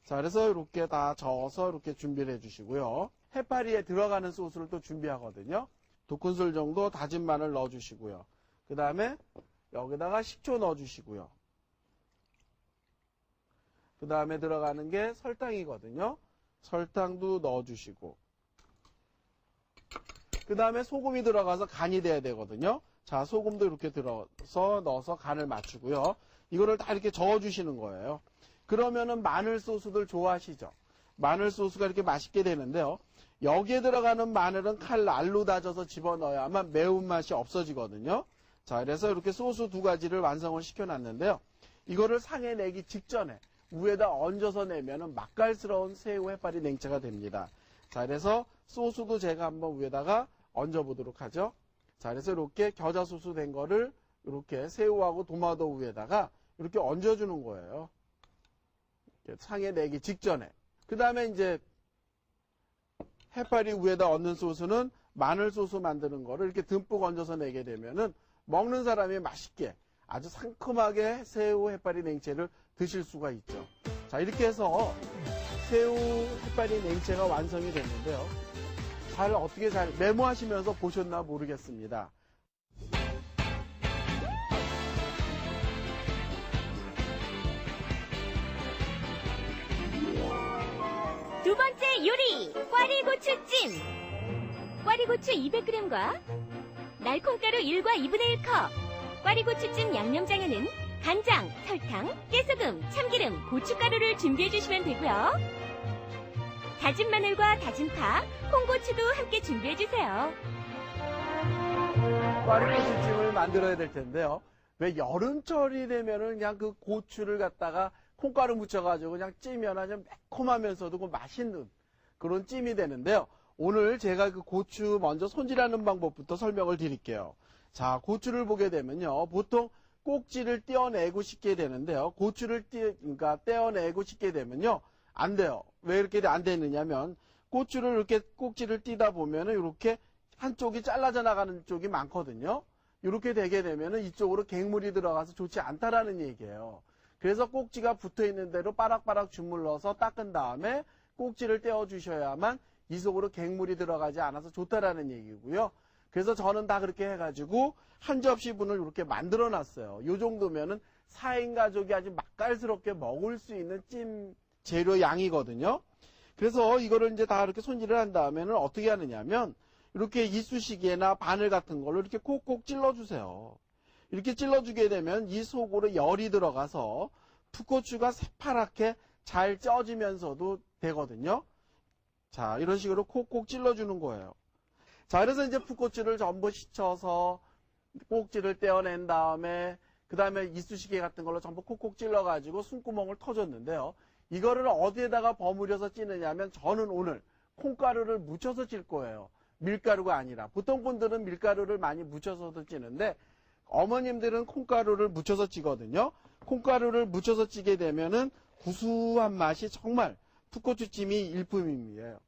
자, 그래서 이렇게 다 저어서 이렇게 준비를 해주시고요. 해파리에 들어가는 소스를 또 준비하거든요. 2큰술 정도 다진 마늘 넣어주시고요. 그 다음에 여기다가 식초 넣어주시고요. 그 다음에 들어가는 게 설탕이거든요. 설탕도 넣어주시고, 그 다음에 소금이 들어가서 간이 돼야 되거든요. 자, 소금도 이렇게 넣어서 간을 맞추고요. 이거를 다 이렇게 저어주시는 거예요. 그러면은 마늘 소스들 좋아하시죠? 마늘 소스가 이렇게 맛있게 되는데요. 여기에 들어가는 마늘은 칼날로 다져서 집어넣어야만 매운맛이 없어지거든요. 자, 그래서 이렇게 소스 2가지를 완성을 시켜놨는데요. 이거를 상에 내기 직전에 위에다 얹어서 내면은 맛깔스러운 새우 해파리 냉채가 됩니다. 자, 그래서 소스도 제가 한번 위에다가 얹어보도록 하죠. 자, 그래서 이렇게 겨자 소스 된 거를 이렇게 새우하고 도마도 위에다가 이렇게 얹어주는 거예요. 상에 내기 직전에. 그 다음에 이제 해파리 위에다 얹는 소스는 마늘 소스 만드는 거를 이렇게 듬뿍 얹어서 내게 되면은 먹는 사람이 맛있게 아주 상큼하게 새우 해파리 냉채를 드실 수가 있죠. 자, 이렇게 해서 새우 해파리 냉채가 완성이 됐는데요. 어떻게 잘 메모하시면서 보셨나 모르겠습니다. 두 번째 요리, 꽈리고추찜. 꽈리고추 200g과 날콩가루 1과 2분의 1컵, 꽈리고추찜 양념장에는 간장, 설탕, 깨소금, 참기름, 고춧가루를 준비해 주시면 되고요. 다진 마늘과 다진 파, 홍고추도 함께 준비해 주세요. 꽈리고추찜을 만들어야 될 텐데요. 왜 여름철이 되면은 그냥 그 고추를 갖다가 콩가루 묻혀가지고 그냥 찌면 아주 매콤하면서도 그 맛있는 그런 찜이 되는데요. 오늘 제가 그 고추 먼저 손질하는 방법부터 설명을 드릴게요. 자, 고추를 보게 되면요. 보통 꼭지를 떼어내고 씻게 되는데요. 고추를 떼어내고 씻게 되면요. 안 돼요. 왜 이렇게 안 되느냐면 고추를 이렇게 꼭지를 띄다 보면은 이렇게 한쪽이 잘라져 나가는 쪽이 많거든요. 이렇게 되게 되면은 이쪽으로 갱물이 들어가서 좋지 않다라는 얘기예요. 그래서 꼭지가 붙어 있는 대로 빠락빠락 주물러서 닦은 다음에 꼭지를 떼어 주셔야만 이 속으로 갱물이 들어가지 않아서 좋다라는 얘기고요. 그래서 저는 다 그렇게 해가지고 한 접시분을 이렇게 만들어 놨어요. 이 정도면은 4인 가족이 아주 맛깔스럽게 먹을 수 있는 찜 재료 양이거든요. 그래서 이거를 이제 다 이렇게 손질을 한 다음에는 어떻게 하느냐면 이렇게 이쑤시개나 바늘 같은 걸로 이렇게 콕콕 찔러주세요. 이렇게 찔러주게 되면 이 속으로 열이 들어가서 풋고추가 새파랗게 잘 쪄지면서도 되거든요. 자, 이런 식으로 콕콕 찔러주는 거예요. 자, 그래서 이제 풋고추를 전부 씻어서 꼭지를 떼어낸 다음에 그 다음에 이쑤시개 같은 걸로 전부 콕콕 찔러가지고 숨구멍을 터줬는데요. 이거를 어디에다가 버무려서 찌느냐 하면 저는 오늘 콩가루를 묻혀서 찔 거예요. 밀가루가 아니라. 보통 분들은 밀가루를 많이 묻혀서도 찌는데 어머님들은 콩가루를 묻혀서 찌거든요. 콩가루를 묻혀서 찌게 되면은 구수한 맛이 정말 풋고추찜이 일품입니다.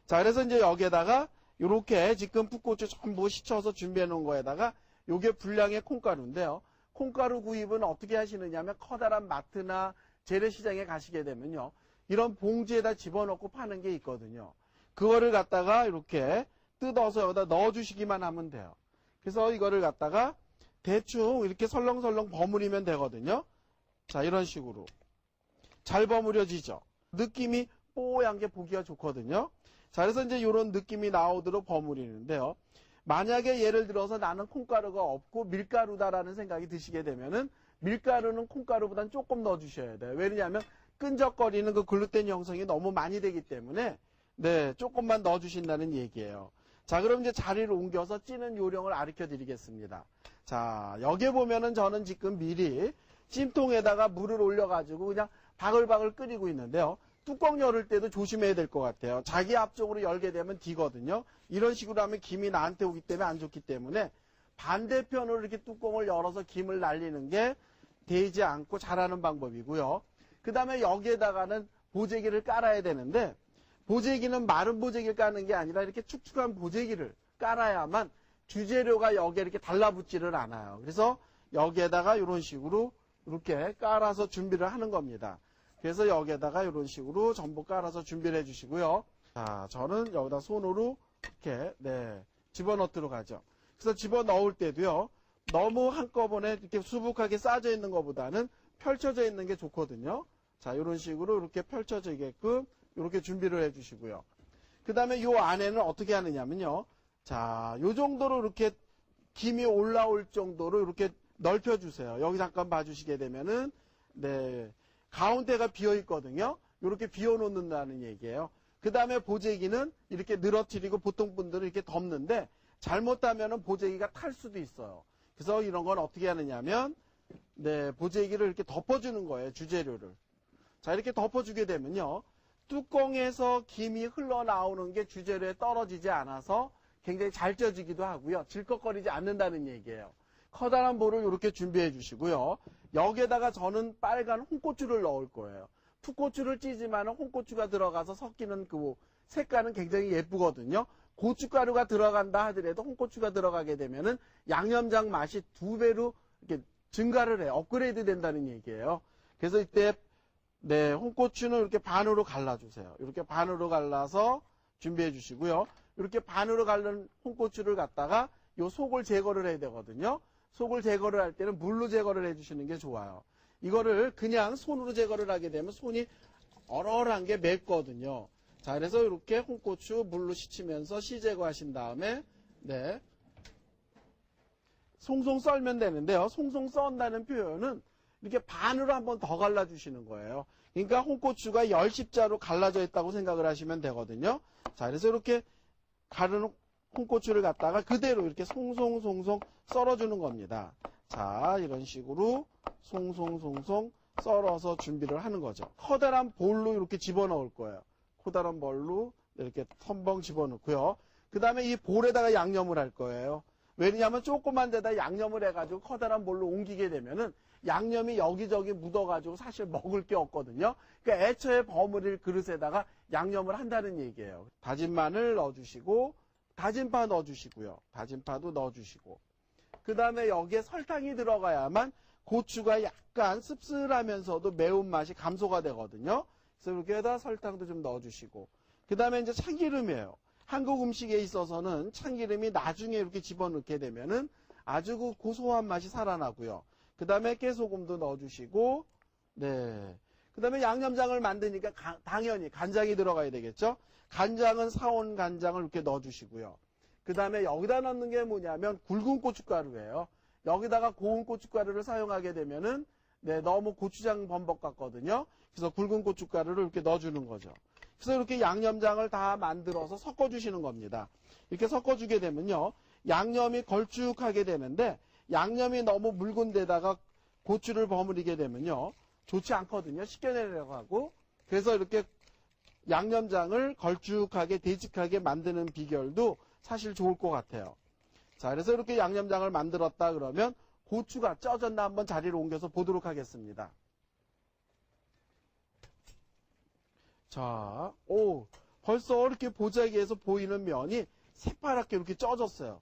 자, 그래서 이제 여기에다가 이렇게 지금 풋고추 전부 씻어서 준비해 놓은 거에다가 요게 분량의 콩가루인데요. 콩가루 구입은 어떻게 하시느냐면 커다란 마트나 재래시장에 가시게 되면요. 이런 봉지에다 집어넣고 파는 게 있거든요. 그거를 갖다가 이렇게 뜯어서 여기다 넣어주시기만 하면 돼요. 그래서 이거를 갖다가 대충 이렇게 설렁설렁 버무리면 되거든요. 자, 이런 식으로. 잘 버무려지죠. 느낌이 뽀얀 게 보기가 좋거든요. 자, 그래서 이제 이런 느낌이 나오도록 버무리는데요. 만약에 예를 들어서 나는 콩가루가 없고 밀가루다라는 생각이 드시게 되면은 밀가루는 콩가루보다는 조금 넣어주셔야 돼요. 왜냐하면 끈적거리는 그 글루텐 형성이 너무 많이 되기 때문에 네, 조금만 넣어주신다는 얘기예요. 자, 그럼 이제 자리를 옮겨서 찌는 요령을 가르쳐 드리겠습니다. 자, 여기에 보면은 저는 지금 미리 찜통에다가 물을 올려가지고 그냥 바글바글 끓이고 있는데요. 뚜껑 열을 때도 조심해야 될 것 같아요. 자기 앞쪽으로 열게 되면 디거든요. 이런 식으로 하면 김이 나한테 오기 때문에 안 좋기 때문에 반대편으로 이렇게 뚜껑을 열어서 김을 날리는 게 되지 않고 잘하는 방법이고요. 그 다음에 여기에다가는 보재기를 깔아야 되는데 보재기는 마른 보재기를 까는 게 아니라 이렇게 축축한 보재기를 깔아야만 주재료가 여기에 이렇게 달라붙지를 않아요. 그래서 여기에다가 이런 식으로 이렇게 깔아서 준비를 하는 겁니다. 그래서 여기에다가 이런 식으로 전부 깔아서 준비를 해주시고요. 자, 저는 여기다 손으로 이렇게 집어넣도록 하죠. 그래서 집어넣을 때도요. 너무 한꺼번에 이렇게 수북하게 쌓여져 있는 것보다는 펼쳐져 있는 게 좋거든요. 자, 이런 식으로 이렇게 펼쳐지게끔 이렇게 준비를 해주시고요. 그 다음에 이 안에는 어떻게 하느냐면요. 자, 요 정도로 이렇게 김이 올라올 정도로 이렇게 넓혀주세요. 여기 잠깐 봐주시게 되면은, 가운데가 비어 있거든요. 이렇게 비워 놓는다는 얘기예요. 그 다음에 보재기는 이렇게 늘어뜨리고 보통 분들은 이렇게 덮는데, 잘못하면은 보재기가 탈 수도 있어요. 그래서 이런 건 어떻게 하느냐면, 보재기를 이렇게 덮어주는 거예요. 주재료를. 자, 이렇게 덮어주게 되면요. 뚜껑에서 김이 흘러나오는 게 주재료에 떨어지지 않아서 굉장히 잘 쪄지기도 하고요. 질꺽거리지 않는다는 얘기예요. 커다란 볼을 이렇게 준비해 주시고요. 여기에다가 저는 빨간 홍고추를 넣을 거예요. 풋고추를 찌지만 홍고추가 들어가서 섞이는 그 색깔은 굉장히 예쁘거든요. 고춧가루가 들어간다 하더라도 홍고추가 들어가게 되면은 양념장 맛이 2배로 이렇게 증가를 해요. 업그레이드 된다는 얘기예요. 그래서 이때 홍고추는 이렇게 반으로 갈라주세요. 이렇게 반으로 갈라서 준비해 주시고요. 이렇게 반으로 갈른 홍고추를 갖다가 요 속을 제거를 해야 되거든요. 속을 제거를 할 때는 물로 제거를 해주시는 게 좋아요. 이거를 그냥 손으로 제거를 하게 되면 손이 얼얼한 게 맵거든요. 자, 그래서 이렇게 홍고추 물로 씻으면서 씨 제거하신 다음에 송송 썰면 되는데요. 송송 썬다는 표현은 이렇게 반으로 한번 더 갈라주시는 거예요. 그러니까 홍고추가 10십자로 갈라져 있다고 생각을 하시면 되거든요. 자, 그래서 이렇게 가른 홍고추를 갖다가 그대로 이렇게 송송송송 썰어주는 겁니다. 자, 이런 식으로 송송송송 썰어서 준비를 하는 거죠. 커다란 볼로 이렇게 집어넣을 거예요. 커다란 볼로 이렇게 텀벙 집어넣고요. 그 다음에 이 볼에다가 양념을 할 거예요. 왜냐하면 조그만 데다 양념을 해가지고 커다란 볼로 옮기게 되면은 양념이 여기저기 묻어가지고 사실 먹을 게 없거든요. 그러니까 애초에 버무릴 그릇에다가 양념을 한다는 얘기예요. 다진 마늘 넣어주시고, 다진 파 넣어주시고요. 다진 파도 넣어주시고. 그 다음에 여기에 설탕이 들어가야만 고추가 약간 씁쓸하면서도 매운맛이 감소가 되거든요. 그래서 이렇게다 설탕도 좀 넣어주시고. 그 다음에 이제 참기름이에요. 한국 음식에 있어서는 참기름이 나중에 이렇게 집어넣게 되면은 아주 그 고소한 맛이 살아나고요. 그 다음에 깨소금도 넣어주시고, 그 다음에 양념장을 만드니까 당연히 간장이 들어가야 되겠죠? 간장은 사온 간장을 이렇게 넣어주시고요. 그 다음에 여기다 넣는 게 뭐냐면 굵은 고춧가루예요. 여기다가 고운 고춧가루를 사용하게 되면은 너무 고추장 범벅 같거든요. 그래서 굵은 고춧가루를 이렇게 넣어주는 거죠. 그래서 이렇게 양념장을 다 만들어서 섞어주시는 겁니다. 이렇게 섞어주게 되면요. 양념이 걸쭉하게 되는데 양념이 너무 묽은 데다가 고추를 버무리게 되면요. 좋지 않거든요. 식혀내려고 하고. 그래서 이렇게 양념장을 걸쭉하게 되직하게 만드는 비결도 사실 좋을 것 같아요. 자, 그래서 이렇게 양념장을 만들었다 그러면 고추가 쪄졌나 한번 자리를 옮겨서 보도록 하겠습니다. 자, 벌써 이렇게 보자기에서 보이는 면이 새파랗게 이렇게 쪄졌어요.